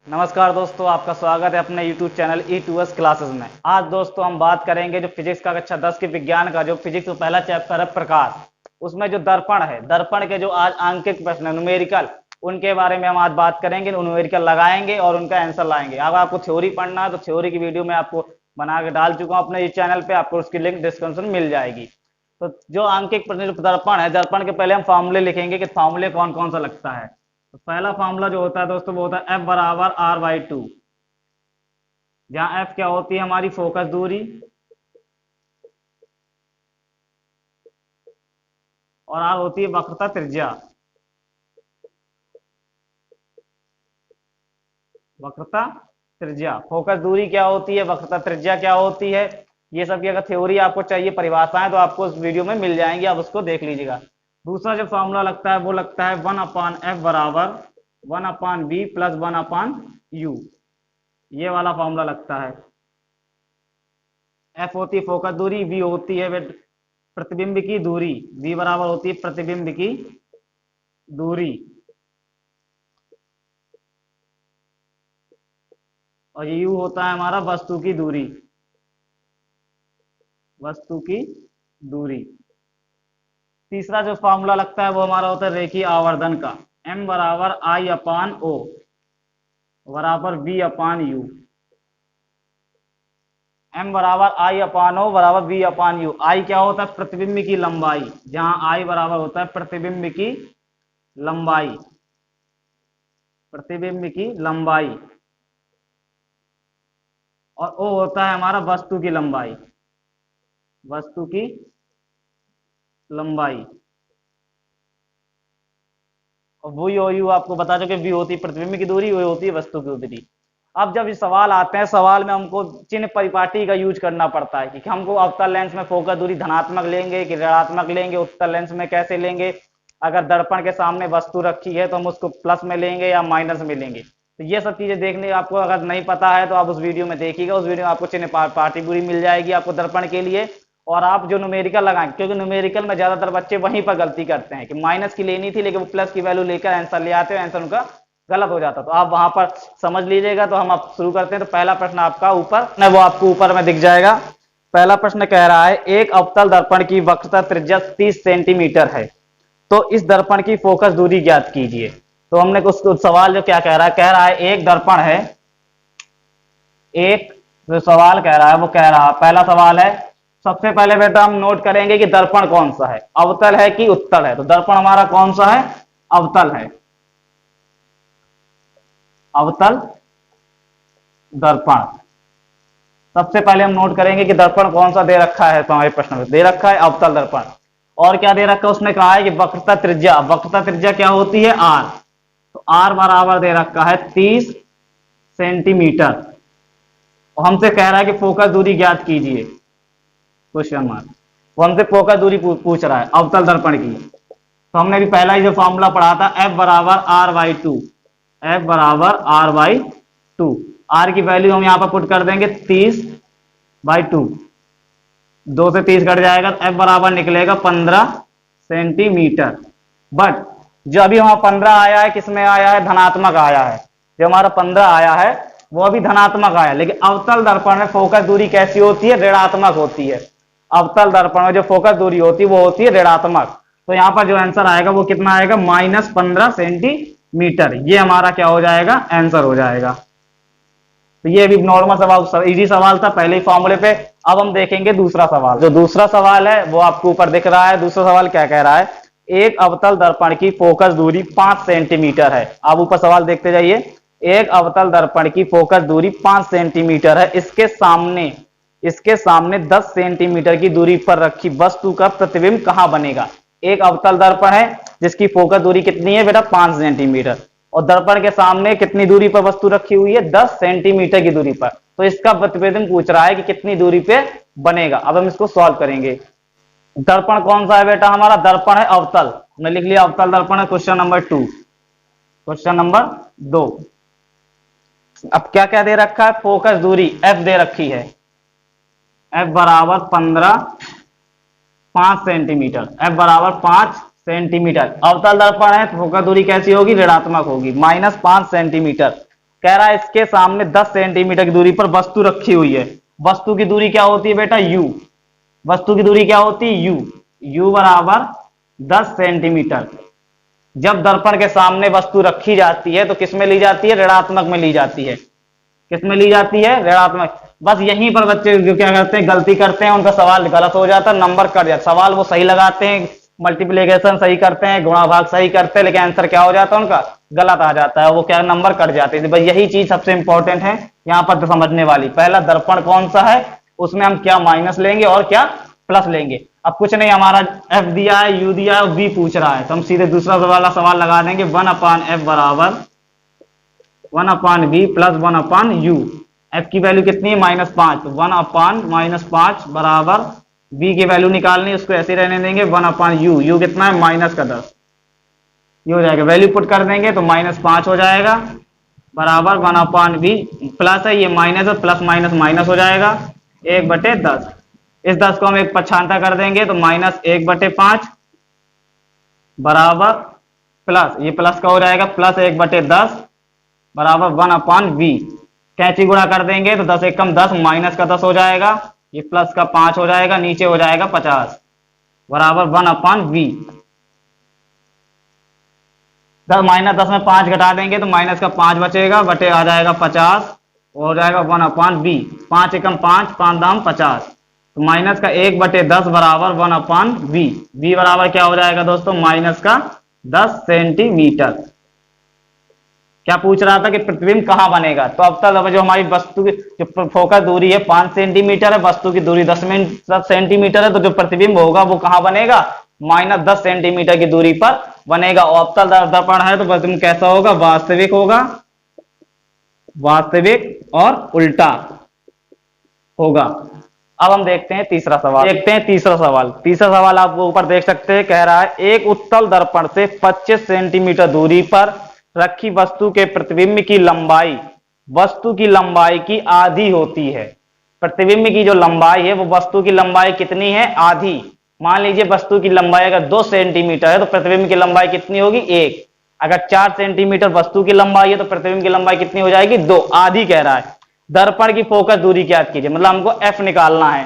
नमस्कार दोस्तों, आपका स्वागत है अपने YouTube चैनल E2S क्लासेस में। आज दोस्तों हम बात करेंगे जो फिजिक्स का कक्षा 10 के विज्ञान का जो फिजिक्स का पहला चैप्टर है प्रकाश, उसमें जो दर्पण है, दर्पण के जो आज आंकिक प्रश्न है न्यूमेरिकल, उनके बारे में हम आज बात करेंगे। न्यूमेरिकल लगाएंगे और उनका आंसर लाएंगे। अब आपको थ्योरी पढ़ना है तो थ्योरी की वीडियो मैं आपको बना के डाल चुका हूँ अपने इस चैनल पे, आपको उसकी लिंक डिस्क्रिप्शन में मिल जाएगी। तो जो आंकिक प्रश्न जो दर्पण है, दर्पण के पहले हम फॉर्मूले लिखेंगे कि फॉर्मूले कौन कौन सा लगता है। तो पहला फार्मूला जो होता है दोस्तों वो होता है F बराबर R/2, जहां F क्या होती है हमारी फोकस दूरी और R होती है वक्रता त्रिज्या। वक्रता त्रिज्या, फोकस दूरी क्या होती है, वक्रता त्रिज्या क्या होती है, ये सब की अगर थ्योरी आपको चाहिए, परिभाषाएं, तो आपको उस वीडियो में मिल जाएंगी, आप उसको देख लीजिएगा। दूसरा जो फॉर्मूला लगता है वो लगता है 1/F बराबर 1/V प्लस 1/U, ये वाला फॉर्मूला लगता है। F होती है फोकस दूरी, V होती है प्रतिबिंब की दूरी, V बराबर होती है प्रतिबिंब की दूरी, और ये U होता है हमारा वस्तु की दूरी, वस्तु की दूरी। तीसरा जो फॉर्मूला लगता है वो हमारा होता है रेखीय आवर्धन का, M बराबर I/O बराबर V/U। M बराबर I/O बराबर V/U। I क्या होता है प्रतिबिंब की लंबाई, जहां I बराबर होता है प्रतिबिंब की लंबाई, प्रतिबिंब की लंबाई, और O होता है हमारा वस्तु की लंबाई, वस्तु की लंबाई। और वो यू आपको बता चुके, V होती है प्रतिबिंब की दूरी, वो होती है वस्तु की दूरी। अब जब ये सवाल आते हैं, सवाल में हमको चिन्ह परिपाटी का यूज करना पड़ता है कि हमको अवतल लेंस में फोकस दूरी धनात्मक लेंगे कि ऋणात्मक लेंगे, उत्तल लेंस में कैसे लेंगे, अगर दर्पण के सामने वस्तु रखी है तो हम उसको प्लस में लेंगे या माइनस में लेंगे। तो ये सब चीजें देखने आपको अगर नहीं पता है तो आप उस वीडियो में देखिएगा, उस वीडियो में आपको चिन्ह पाटी पूरी मिल जाएगी आपको दर्पण के लिए। और आप जो न्यूमेरिकल लगाएं, क्योंकि न्यूमेरिकल में ज्यादातर बच्चे वहीं पर गलती करते हैं कि माइनस की लेनी थी लेकिन वो प्लस की वैल्यू लेकर आंसर ले आते हैं, आंसर उनका गलत हो जाता। तो आप वहां पर समझ लीजिएगा। तो हम आप शुरू करते हैं। तो पहला प्रश्न आपका ऊपर वो आपको ऊपर में दिख जाएगा। पहला प्रश्न कह रहा है एक अवतल दर्पण की वक्रता त्रिज्या 30 सेंटीमीटर है, तो इस दर्पण की फोकस दूरी ज्ञात कीजिए। तो हमने उसको सवाल जो क्या कह रहा है एक दर्पण है, एक जो सवाल कह रहा है वो कह रहा है, पहला सवाल है, सबसे पहले बेटा हम नोट करेंगे कि दर्पण कौन सा है, अवतल है कि उत्तल है। तो दर्पण हमारा कौन सा है, अवतल है, अवतल दर्पण। सबसे पहले हम नोट करेंगे कि दर्पण कौन सा दे रखा है, तो हमारे प्रश्न में दे रखा है अवतल दर्पण। और क्या दे रखा है, उसने कहा है कि वक्रता त्रिज्या, वक्रता त्रिज्या क्या होती है, R। तो R बराबर दे रखा है 30 सेंटीमीटर, और हमसे कह रहा है कि फोकस दूरी ज्ञात कीजिए, क्वेश्चन मार्क। वो हमसे फोकस दूरी पूछ रहा है अवतल दर्पण की। तो हमने भी पहला ही जो फॉर्मूला पढ़ा था F बराबर R/2, F बराबर R/2। R की वैल्यू हम यहां पर पुट कर देंगे 30/2, 2 से 30 कट जाएगा, F बराबर निकलेगा 15 सेंटीमीटर। बट जो अभी हमारा 15 आया है किसमें आया है, धनात्मक आया है। जो हमारा 15 आया है वो अभी धनात्मक आया, लेकिन अवतल दर्पण में फोकस दूरी कैसी होती है, ऋणात्मक होती है। अवतल दर्पण में जो फोकस दूरी होती है वो होती है ऋणात्मक। तो यहाँ पर जो आंसर आएगा वो कितना आएगा, -15 सेंटीमीटर। ये हमारा क्या हो जाएगा, आंसर हो जाएगा। तो ये भी नॉर्मल सवाल, इजी सवाल था पहले ही फॉर्मूले पे। अब हम देखेंगे दूसरा सवाल। जो दूसरा सवाल है वो आपको ऊपर दिख रहा है। दूसरा सवाल क्या कह रहा है, एक अवतल दर्पण की फोकस दूरी 5 सेंटीमीटर है। आप ऊपर सवाल देखते जाइए, एक अवतल दर्पण की फोकस दूरी 5 सेंटीमीटर है, इसके सामने 10 सेंटीमीटर की दूरी पर रखी वस्तु का प्रतिबिंब कहां बनेगा। एक अवतल दर्पण है जिसकी फोकस दूरी कितनी है बेटा, 5 सेंटीमीटर, और दर्पण के सामने कितनी दूरी पर वस्तु रखी हुई है, 10 सेंटीमीटर की दूरी पर। तो इसका प्रतिबिंब पूछ रहा है कि कितनी दूरी पे बनेगा। अब हम इसको सॉल्व करेंगे। दर्पण कौन सा है बेटा, हमारा दर्पण है अवतल, हमने लिख लिया अवतल दर्पण है। Question number 2, question number 2। अब क्या क्या दे रखा है, फोकस दूरी F दे रखी है, F बराबर 5 सेंटीमीटर, F बराबर 5 सेंटीमीटर। अवतल दर्पण है तो फोकस दूरी कैसी होगी, ऋणात्मक होगी, -5 सेंटीमीटर। कह रहा है इसके सामने 10 सेंटीमीटर की दूरी पर वस्तु रखी हुई है। वस्तु की दूरी क्या होती है बेटा? यू। वस्तु की दूरी क्या होती है? यू। यू बराबर 10 सेंटीमीटर। जब दर्पण के सामने वस्तु रखी जाती है तो किस में ली जाती है? ऋणात्मक में ली जाती है। किस में ली जाती है? ऋणात्मक। बस यहीं पर बच्चे जो क्या करते हैं, गलती करते हैं, उनका सवाल गलत हो जाता है, नंबर कट जाता है। सवाल वो सही लगाते हैं, मल्टीप्लिकेशन सही करते हैं, गुणा भाग सही करते हैं, लेकिन आंसर क्या हो जाता है उनका? गलत आ जाता है। वो क्या, नंबर कट जाते हैं। भाई यही चीज सबसे इंपॉर्टेंट है यहाँ पर समझने वाली। पहला दर्पण कौन सा है, उसमें हम क्या माइनस लेंगे और क्या प्लस लेंगे। अब कुछ नहीं, हमारा एफ दिया है, यू दिया है और वी पूछ रहा है, तो हम सीधे दूसरा वाला सवाल लगा देंगे। 1/f बराबर 1/v प्लस 1/u। एफ की वैल्यू कितनी है? -5। तो 1/-5 बराबर v की वैल्यू निकालनी, उसको ऐसे रहने देंगे 1/u। यू कितना है? -10। ये हो जाएगा, वैल्यू पुट कर देंगे तो -5 हो जाएगा बराबर 1/v। प्लस है, ये माइनस है, प्लस माइनस माइनस हो जाएगा 1/10। इस 10 को हम एक पछांता कर देंगे तो -1/5 बराबर प्लस, ये प्लस का हो जाएगा प्लस 1/10 बराबर 1/v। कैंची गुणा कर देंगे तो 10 एकम 10, माइनस का 10 हो जाएगा, ये प्लस का 5 हो जाएगा, नीचे हो जाएगा 50 बराबर 1/v। -10 में 5 घटा देंगे तो माइनस का 5 बचेगा, बटे आ जाएगा 50, हो जाएगा 1/v। 5 एकम 5, 5 दाम 50, तो माइनस का 1/10 बराबर 1/v। v बराबर क्या हो जाएगा दोस्तों? माइनस का 10 सेंटीमीटर। क्या पूछ रहा था कि प्रतिबिंब कहां बनेगा? तो अब तक जो हमारी वस्तु की जो फोकस दूरी है 5 सेंटीमीटर है, वस्तु की दूरी 10 सेंटीमीटर है, तो जो प्रतिबिंब होगा वो कहां बनेगा? -10 सेंटीमीटर की दूरी पर बनेगा। और अवतल दर्पण है तो प्रतिबिंब कैसा होगा? वास्तविक होगा, वास्तविक और उल्टा होगा। अब हम देखते हैं तीसरा सवाल। तीसरा सवाल आप ऊपर देख सकते हैं, कह रहा है एक उत्तल दर्पण से 25 सेंटीमीटर दूरी पर रखी वस्तु के प्रतिबिंब की लंबाई वस्तु की लंबाई की आधी होती है। प्रतिबिंब की जो लंबाई है वो वस्तु की लंबाई कितनी है? आधी। मान लीजिए वस्तु की लंबाई अगर 2 सेंटीमीटर है तो प्रतिबिंब की लंबाई कितनी होगी? 1। अगर 4 सेंटीमीटर वस्तु की लंबाई है तो प्रतिबिंब की लंबाई कितनी हो जाएगी? 2। आधी कह रहा है। दर्पण की फोकस दूरी ज्ञात कीजिए, मतलब हमको एफ निकालना है।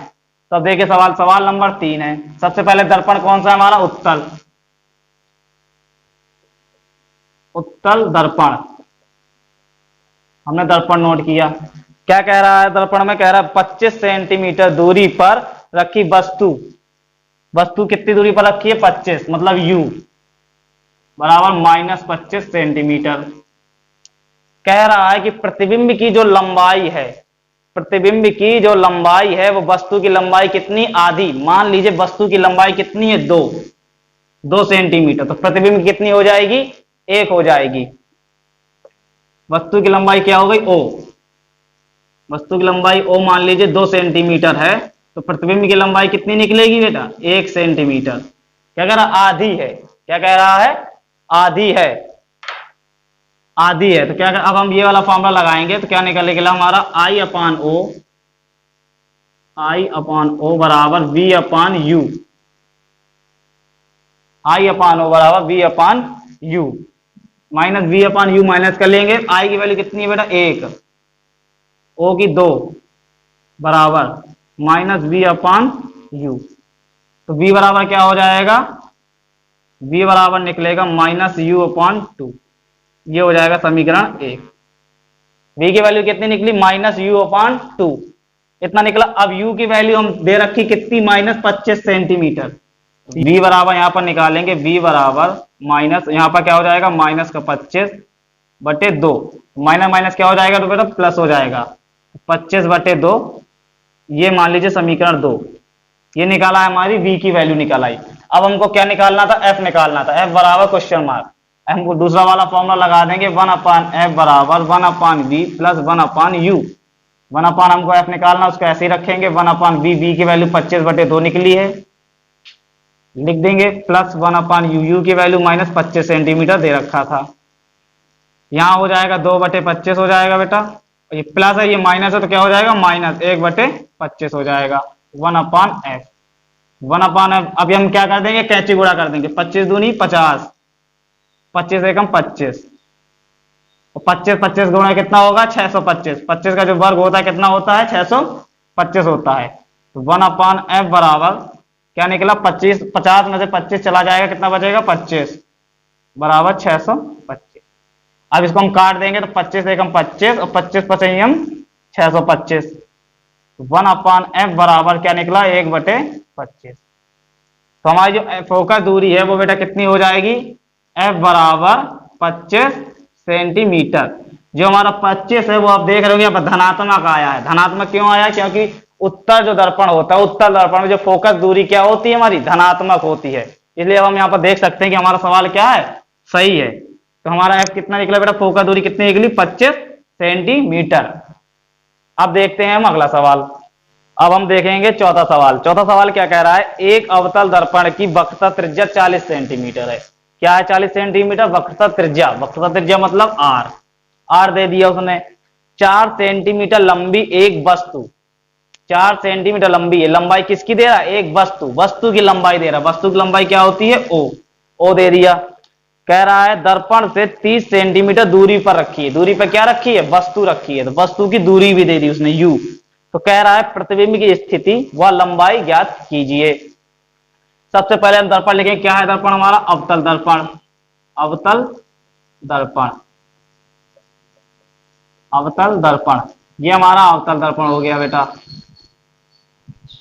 तो अब देखिए सवाल नंबर 3 है। सबसे पहले दर्पण कौन सा है हमारा? उत्तल दर्पण। हमने दर्पण नोट किया। क्या कह रहा है दर्पण में? कह रहा है 25 सेंटीमीटर दूरी पर रखी वस्तु कितनी दूरी पर रखी है? 25, मतलब u बराबर -25 सेंटीमीटर। कह रहा है कि प्रतिबिंब की जो लंबाई है वो वस्तु की लंबाई कितनी? आधी। मान लीजिए वस्तु की लंबाई कितनी है? 2 सेंटीमीटर, तो प्रतिबिंब कितनी हो जाएगी? 1 हो जाएगी। वस्तु की लंबाई क्या हो गई? o। वस्तु की लंबाई o मान लीजिए 2 सेंटीमीटर है, तो प्रतिबिंब की लंबाई कितनी निकलेगी बेटा? 1 सेंटीमीटर। क्या कह रहा? आधी है। क्या कह रहा है? आधी है। तो क्या अब हम ये वाला फॉर्मूला लगाएंगे तो क्या निकलेगा हमारा? I/O बराबर V/U। I/O बराबर V/U। माइनस V/U माइनस कर लेंगे। I की वैल्यू कितनी है बेटा? 1, O की 2 बराबर -V/U। तो V बराबर क्या हो जाएगा? V बराबर निकलेगा -U/2। ये हो जाएगा समीकरण 1। V की वैल्यू कितनी निकली? -U/2 इतना निकला। अब U की वैल्यू हम दे रखी कितनी? -25 सेंटीमीटर। V बराबर यहां पर निकालेंगे, V बराबर माइनस, यहां पर क्या हो जाएगा? -25/2। माइनस माइनस क्या हो जाएगा तो बेटा? प्लस हो जाएगा। 25/2, ये मान लीजिए समीकरण 2। ये निकाला है, हमारी V की वैल्यू निकाल आई। अब हमको क्या निकालना था? F निकालना था। F बराबर क्वेश्चन मार्क। हमको दूसरा वाला फॉर्मूला लगा देंगे, 1/f बराबर 1/v प्लस 1/u। 1/, हमको f निकालना, उसको ऐसे ही रखेंगे 1/v। v की वैल्यू 25/2 निकली है, लिख देंगे, प्लस 1/u। u की वैल्यू -25 सेंटीमीटर दे रखा था। यहां हो जाएगा 2/25 हो जाएगा बेटा। ये प्लस है, ये माइनस है, तो क्या हो जाएगा? -1/25 हो जाएगा 1/f। 1/f अभी हम क्या कर देंगे? कैंची गुणा कर देंगे। 25 दूनी 50, 25 एकम 25, और 25 25 गुणा कितना होगा 625, 25 का जो वर्ग होता है कितना होता है 625 होता है। तो 1/f बराबर क्या निकला 25, 50 में से 25 चला जाएगा कितना बचेगा 25 बराबर 625। अब इसको हम काट देंगे तो 25 एकम 25 और 25 पचे हम 625। 1/f बराबर क्या निकला 1/25। तो हमारी जो फोकस दूरी है वो बेटा कितनी हो जाएगी f बराबर 25 सेंटीमीटर। जो हमारा 25 है वो आप देख रहे हो यहाँ पर धनात्मक आया है। धनात्मक क्यों आया क्योंकि उत्तर जो दर्पण होता है उत्तर दर्पण में जो फोकस दूरी क्या होती है हमारी धनात्मक होती है। इसलिए अब हम यहाँ पर देख सकते हैं कि हमारा सवाल क्या है सही है। तो हमारा f कितना निकला बेटा फोकस दूरी कितनी निकली 25 सेंटीमीटर। अब देखते हैं हम अगला सवाल। अब हम देखेंगे चौथा सवाल। चौथा सवाल क्या कह रहा है एक अवतल दर्पण की वक्रता त्रिज्या 40 सेंटीमीटर है। क्या है 40 सेंटीमीटर वक्रता त्रिज्या मतलब आर दे दिया उसने। 4 सेंटीमीटर लंबी एक वस्तु 4 सेंटीमीटर लंबी है। लंबाई किसकी दे रहा है एक वस्तु की लंबाई दे रहा है। वस्तु की लंबाई क्या होती है ओ दे दिया। कह रहा है दर्पण से 30 सेंटीमीटर दूरी पर रखी है। दूरी पर क्या रखी है वस्तु रखी है। तो वस्तु की दूरी भी दे दी उसने u। तो कह रहा है प्रतिबिंब की स्थिति व लंबाई ज्ञात कीजिए। सबसे पहले हम दर्पण लिखेंगे। क्या है दर्पण हमारा अवतल दर्पण। अवतल दर्पण अवतल दर्पण ये हमारा अवतल दर्पण हो गया बेटा।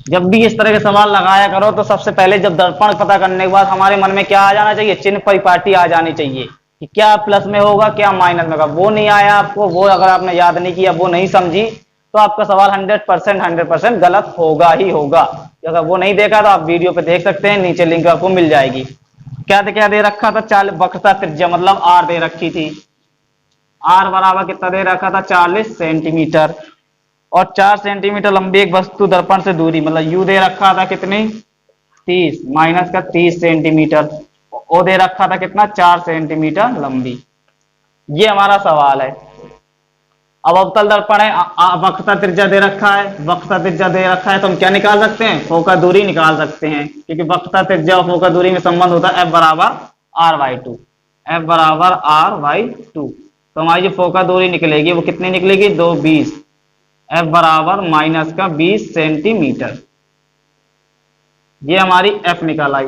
जब भी इस तरह के सवाल लगाया करो तो सबसे पहले जब दर्पण पता करने के बाद हमारे मन में क्या आ जाना चाहिए चिन्ह परिपाटी आ जानी चाहिए कि क्या प्लस में होगा क्या माइनस में होगा। वो नहीं आया आपको, वो अगर आपने याद नहीं किया, वो नहीं समझी तो आपका सवाल 100% गलत होगा ही होगा। अगर वो नहीं देखा तो आप वीडियो पे देख सकते हैं, नीचे लिंक आपको मिल जाएगी। क्या दे रखा था 40 वक्रता त्रिज्या मतलब आर दे रखी थी। आर बराबर कितना दे रखा था 40 सेंटीमीटर और 4 सेंटीमीटर लंबी एक वस्तु दर्पण से दूरी मतलब यू दे रखा था कितनी 30 माइनस का 30 सेंटीमीटर। ओ दे रखा था कितना 4 सेंटीमीटर लंबी। ये हमारा सवाल है। अब अवतल दर्पण है वक्रता त्रिज्या दे रखा है तो हम क्या निकाल सकते हैं फोकस दूरी निकाल सकते हैं क्योंकि वक्रता त्रिज्या और फोकस दूरी में संबंध होता है f बराबर r/2। तो हमारी जो फोकस दूरी निकलेगी वो कितनी निकलेगी 220 f बराबर माइनस का 20 सेंटीमीटर। ये हमारी f निकाल आई।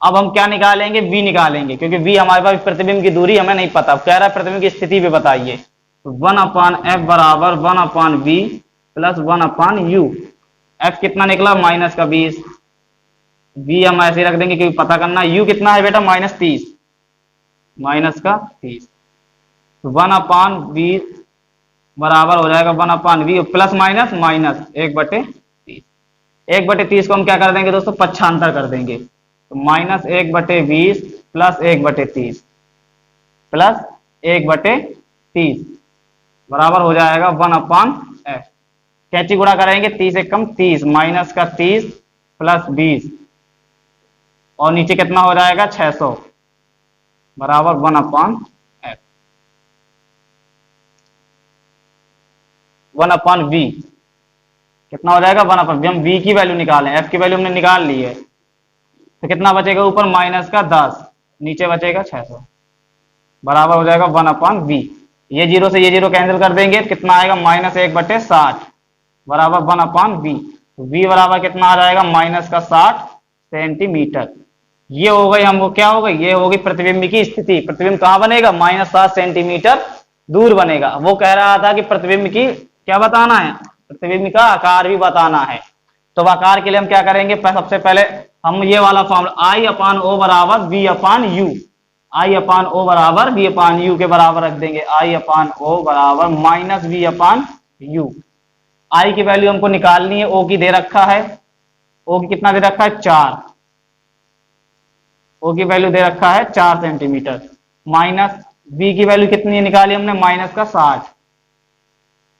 अब हम क्या निकालेंगे v निकालेंगे क्योंकि v हमारे पास प्रतिबिंब की दूरी हमें नहीं पता। कह रहा है प्रतिबिंब की स्थिति भी बताइए। 1/f बराबर 1/v प्लस 1/u। f कितना निकला माइनस का 20। v हम ऐसे रख देंगे क्योंकि पता करना u कितना है बेटा -30 माइनस का 30। 1/v बराबर हो जाएगा 1/v प्लस माइनस 1/30। 1/30 को हम क्या कर देंगे दोस्तों पक्षांतर कर देंगे तो -1/20 प्लस 1/30 प्लस 1/30 बराबर हो जाएगा 1/f। कैंची गुणा करेंगे 30 एकम 30 माइनस का 30 प्लस 20 और नीचे कितना हो जाएगा 600 बराबर 1/f 1/v कितना हो जाएगा 1/v। हम v की वैल्यू निकालें f की वैल्यू हमने निकाल ली है तो कितना बचेगा ऊपर माइनस का 10 नीचे बचेगा 600 बराबर हो जाएगा 1/v। ये जीरो से ये जीरो कैंसिल कर देंगे कितना आएगा -1/60 बराबर 1/v। v बराबर कितना आ जाएगा माइनस का 60 सेंटीमीटर। ये हो गई हमको क्या हो गई ये होगी प्रतिबिंब की स्थिति। प्रतिबिंब कहाँ बनेगा -60 सेंटीमीटर दूर बनेगा। वो कह रहा था कि प्रतिबिंब की क्या बताना है प्रतिबिंब का आकार भी बताना है। तो आकार के लिए हम क्या करेंगे सबसे पहले हम ये वाला फॉर्मूला I/O बराबर V/U I/O बराबर V/U के बराबर रख देंगे। I/O बराबर -V/U। I की वैल्यू हमको निकालनी है। O की दे रखा है O की कितना दे रखा है 4। O की वैल्यू दे रखा है 4 सेंटीमीटर माइनस V की वैल्यू कितनी निकाली हमने माइनस का 60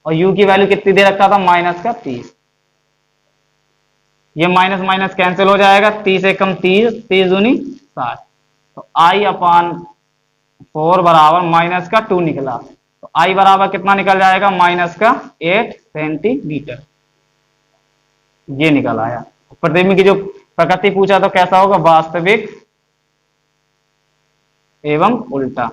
और U की वैल्यू कितनी दे रखा था माइनस का 30। ये माइनस माइनस कैंसिल हो जाएगा 30 एकम 30 30 दूनी 60 तो I/4 बराबर माइनस का 2 निकला। तो I बराबर कितना निकल जाएगा माइनस का 8 सेंटीमीटर। ये निकल आया। प्रतिबिंब की जो प्रकृति पूछा तो कैसा होगा वास्तविक एवं उल्टा।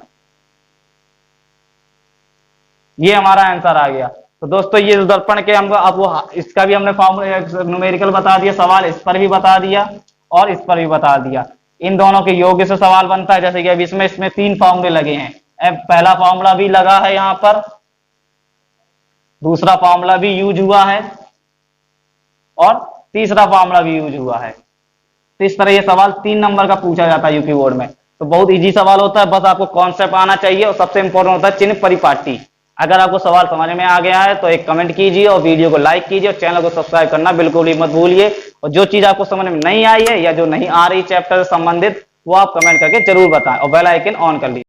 ये हमारा आंसर आ गया। तो दोस्तों ये दर्पण के हम अब वो इसका भी हमने फॉर्मूला न्यूमेरिकल बता दिया, सवाल इस पर भी बता दिया और इस पर भी बता दिया। इन दोनों के योग से सवाल बनता है, जैसे कि अब इसमें 3 फॉर्मूले लगे हैं। अब पहला फॉर्मूला भी लगा है यहां पर, दूसरा फॉर्मूला भी यूज हुआ है और तीसरा फॉर्मूला भी यूज हुआ है। तो इस तरह ये सवाल 3 नंबर का पूछा जाता है यूपी बोर्ड में। तो बहुत इजी सवाल होता है, बस आपको कॉन्सेप्ट आना चाहिए और सबसे इंपॉर्टेंट होता है चिन्ह परिपाटी। अगर आपको सवाल समझ में आ गया है तो एक कमेंट कीजिए और वीडियो को लाइक कीजिए और चैनल को सब्सक्राइब करना बिल्कुल भी मत भूलिए। और जो चीज आपको समझ में नहीं आई है या जो नहीं आ रही चैप्टर से संबंधित, वो आप कमेंट करके जरूर बताएं और बेल आइकन ऑन कर लीजिए।